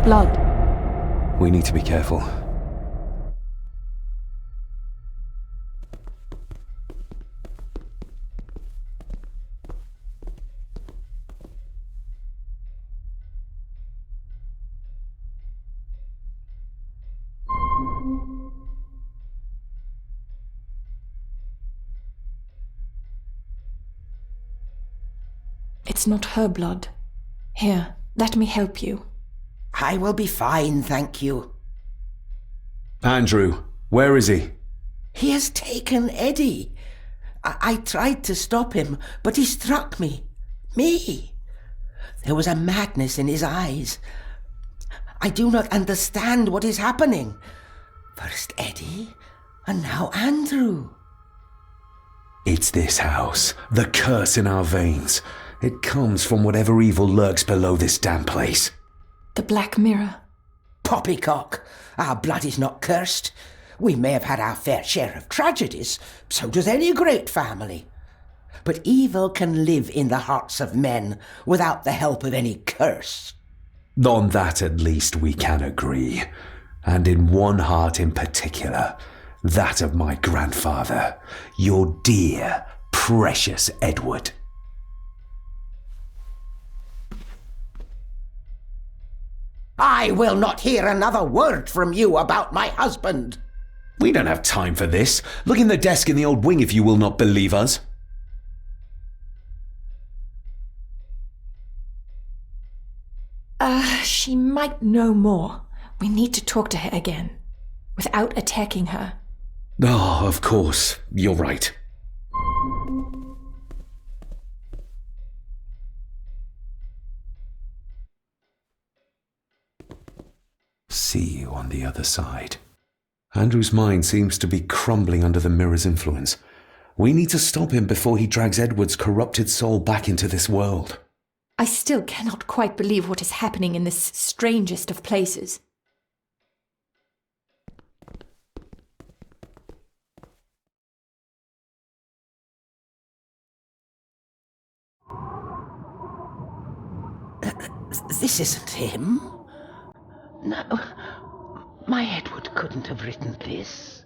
Blood. We need to be careful. It's not her blood. Here, let me help you. I will be fine, thank you. Andrew, where is he? He has taken Eddie. I tried to stop him, but he struck me. Me. There was a madness in his eyes. I do not understand what is happening. First Eddie, and now Andrew. It's this house. The curse in our veins. It comes from whatever evil lurks below this damn place. The Black Mirror. Poppycock. Our blood is not cursed. We may have had our fair share of tragedies. So does any great family. But evil can live in the hearts of men without the help of any curse. On that at least we can agree. And in one heart in particular. That of my grandfather. Your dear, precious Edward. I will not hear another word from you about my husband. We don't have time for this. Look in the desk in the old wing if you will not believe us. She might know more. We need to talk to her again. Without attacking her. Oh, of course. You're right. See you on the other side. Andrew's mind seems to be crumbling under the mirror's influence. We need to stop him before he drags Edward's corrupted soul back into this world. I still cannot quite believe what is happening in this strangest of places. This isn't him. No, my Edward couldn't have written this.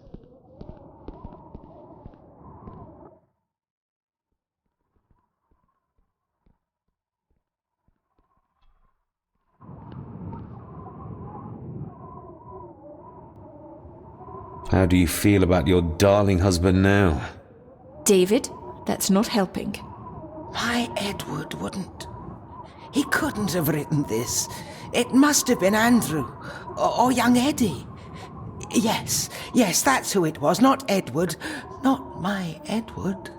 How do you feel about your darling husband now? David, that's not helping. My Edward wouldn't. He couldn't have written this. It must have been Andrew, or young Eddie. Yes, that's who it was, not Edward. Not my Edward.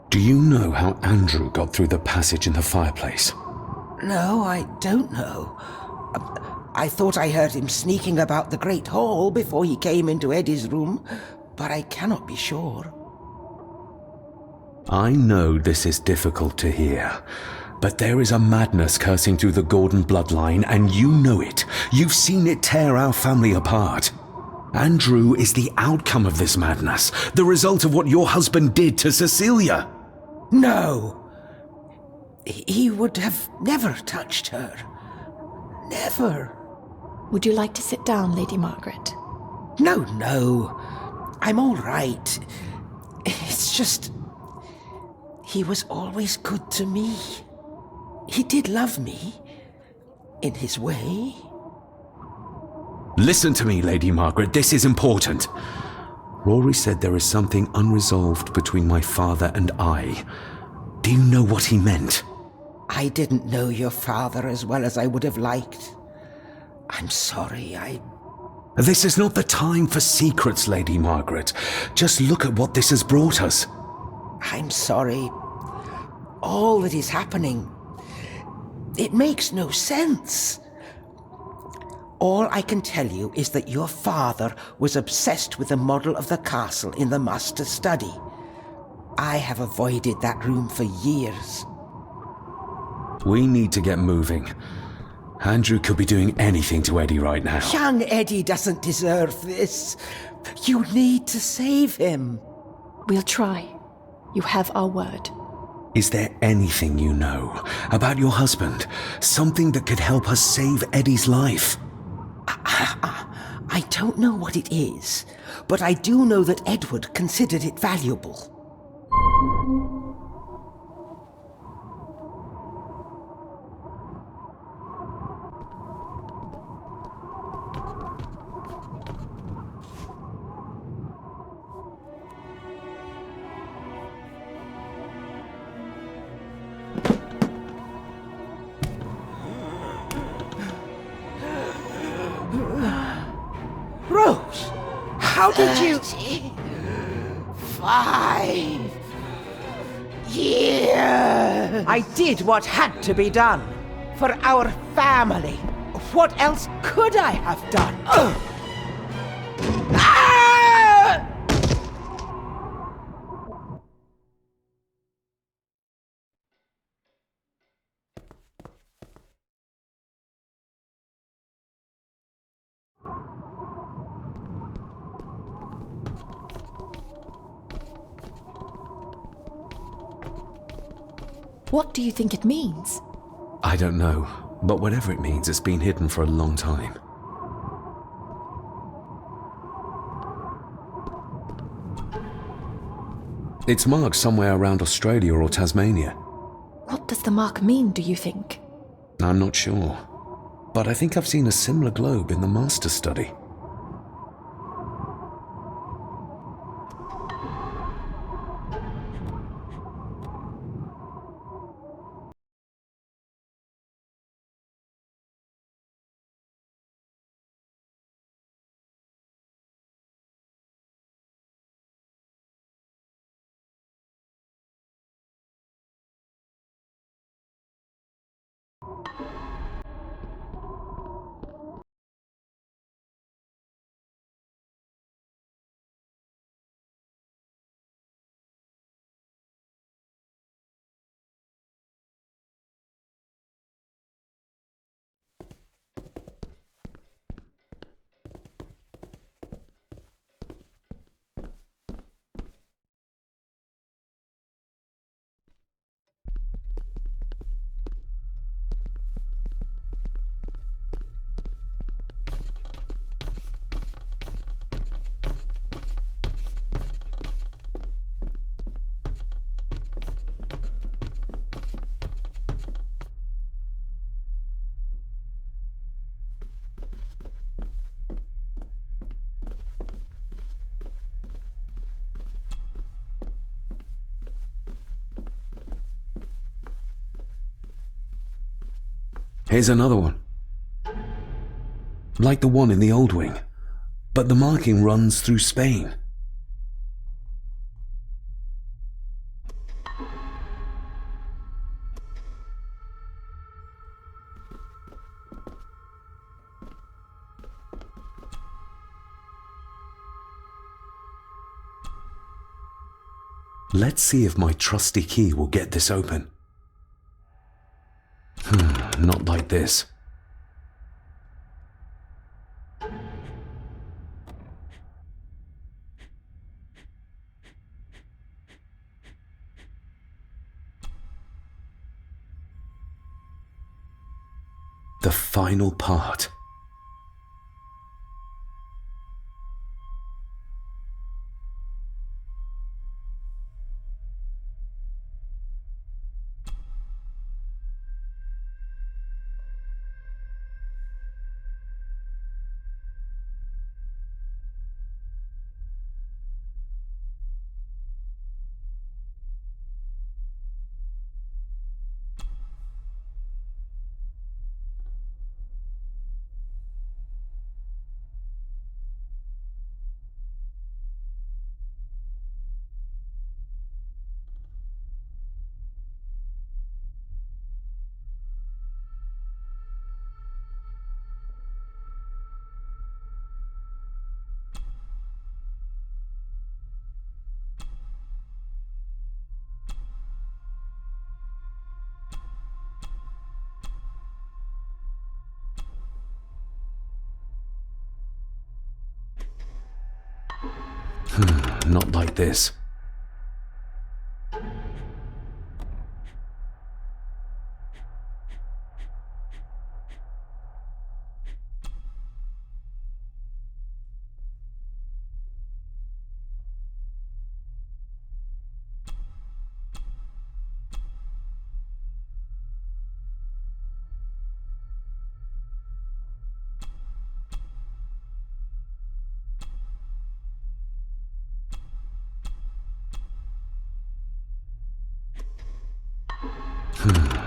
Do you know how Andrew got through the passage in the fireplace? No, I don't know. I thought I heard him sneaking about the great hall before he came into Eddie's room, but I cannot be sure. I know this is difficult to hear, but there is a madness coursing through the Gordon bloodline, and you know it. You've seen it tear our family apart. Andrew is the outcome of this madness, the result of what your husband did to Cecilia. No. He would have never touched her. Never. Would you like to sit down, Lady Margaret? No. I'm all right. It's just... he was always good to me. He did love me. In his way. Listen to me, Lady Margaret. This is important. Rory said there is something unresolved between my father and I. Do you know what he meant? I didn't know your father as well as I would have liked. I'm sorry, This is not the time for secrets, Lady Margaret. Just look at what this has brought us. I'm sorry. All that is happening, it makes no sense. All I can tell you is that your father was obsessed with the model of the castle in the master's study. I have avoided that room for years. We need to get moving. Andrew could be doing anything to Eddie right now. Young Eddie doesn't deserve this. You need to save him. We'll try. You have our word. Is there anything you know about your husband? Something that could help us save Eddie's life? I don't know what it is, but I do know that Edward considered it valuable. Rose, how did you... 5 years. I did what had to be done. For our family. What else could I have done? Ah! What do you think it means? I don't know, but whatever it means, it's been hidden for a long time. It's marked somewhere around Australia or Tasmania. What does the mark mean, do you think? I'm not sure, but I think I've seen a similar globe in the Master Study. Here's another one. Like the one in the old wing, but the marking runs through Spain. Let's see if my trusty key will get this open. Not like this. The final part. Not like this.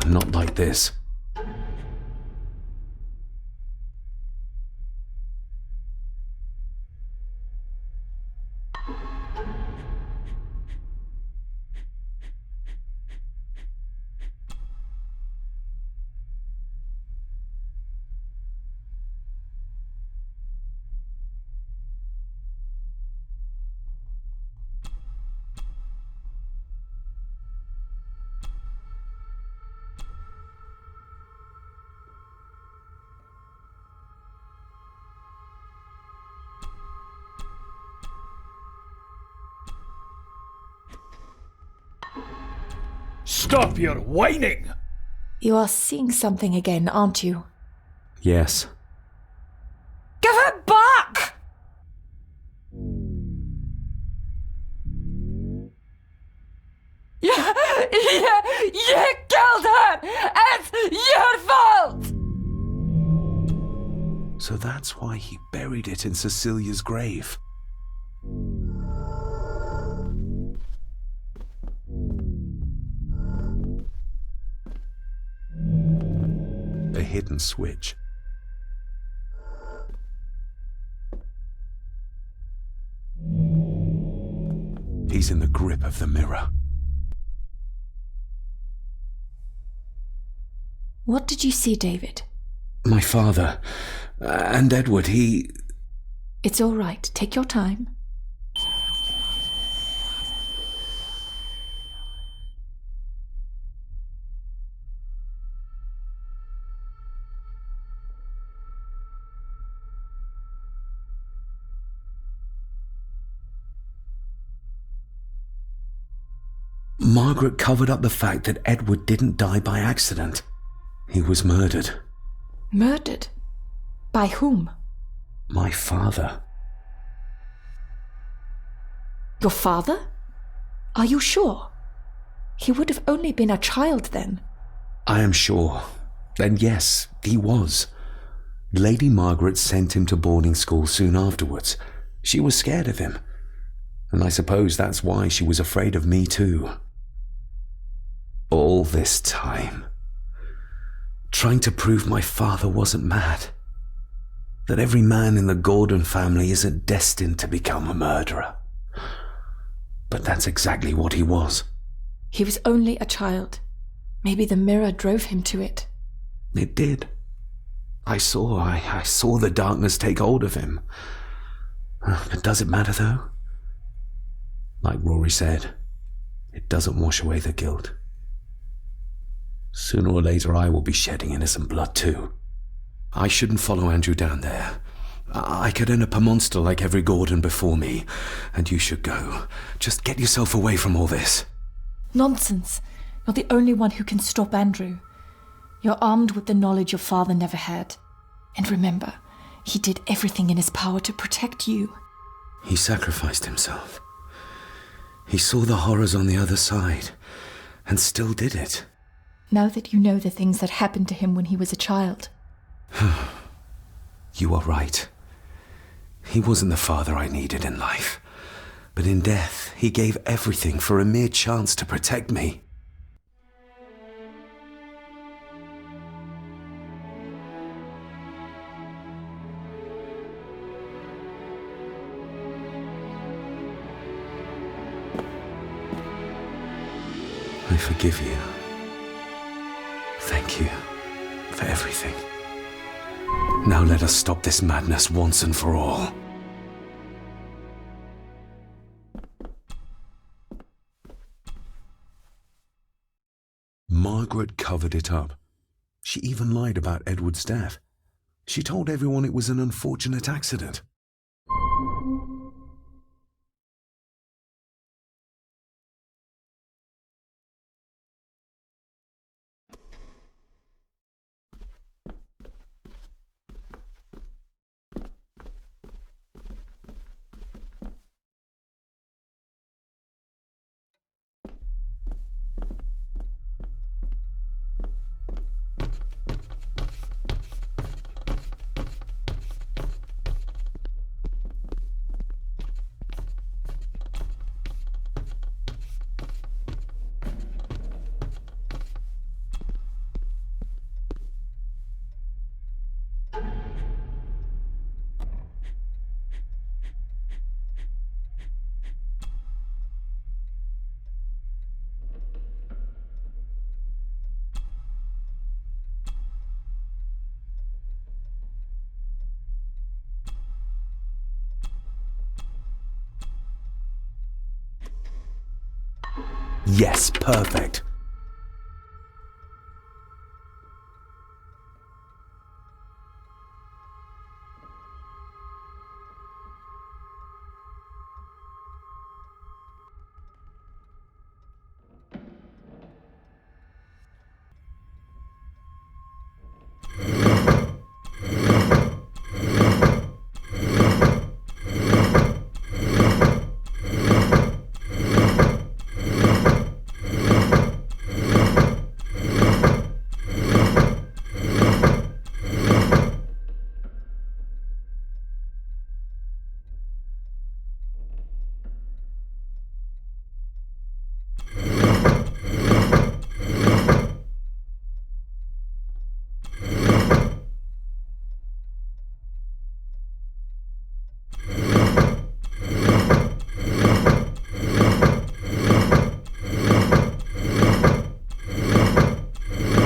Not like this. Stop your whining! You are seeing something again, aren't you? Yes. Give it back! You killed her! It's your fault! So that's why he buried it in Cecilia's grave. A hidden switch. He's in the grip of the mirror. What did you see, David? My father and Edward, It's all right. Take your time. Margaret covered up the fact that Edward didn't die by accident. He was murdered. Murdered? By whom? My father. Your father? Are you sure? He would have only been a child then. I am sure. And yes, he was. Lady Margaret sent him to boarding school soon afterwards. She was scared of him. And I suppose that's why she was afraid of me too. All this time, trying to prove my father wasn't mad. That every man in the Gordon family isn't destined to become a murderer. But that's exactly what he was. He was only a child. Maybe the mirror drove him to it. It did. I saw the darkness take hold of him. But does it matter though? Like Rory said, it doesn't wash away the guilt. Sooner or later I will be shedding innocent blood too. I shouldn't follow Andrew down there. I could end up a monster like every Gordon before me, and you should go. Just get yourself away from all this. Nonsense. You're the only one who can stop Andrew. You're armed with the knowledge your father never had. And remember, he did everything in his power to protect you. He sacrificed himself. He saw the horrors on the other side, and still did it. Now that you know the things that happened to him when he was a child. You are right. He wasn't the father I needed in life. But in death, he gave everything for a mere chance to protect me. I forgive you. Thank you for everything. Now let us stop this madness once and for all. Margaret covered it up. She even lied about Edward's death. She told everyone it was an unfortunate accident. Yes, perfect.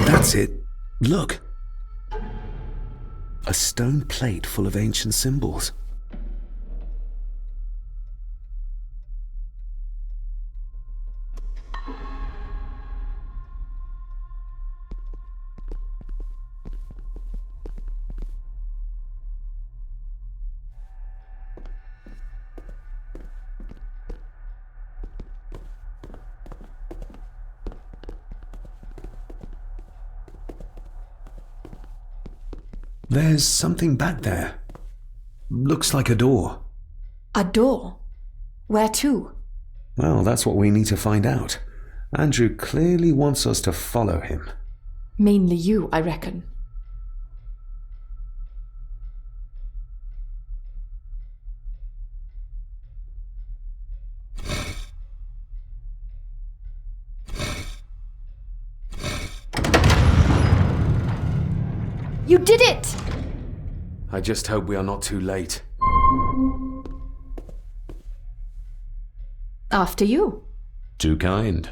That's it. Look. A stone plate full of ancient symbols. There's something back there. Looks like a door. A door? Where to? Well, that's what we need to find out. Andrew clearly wants us to follow him. Mainly you, I reckon. You did it! I just hope we are not too late. After you. Too kind.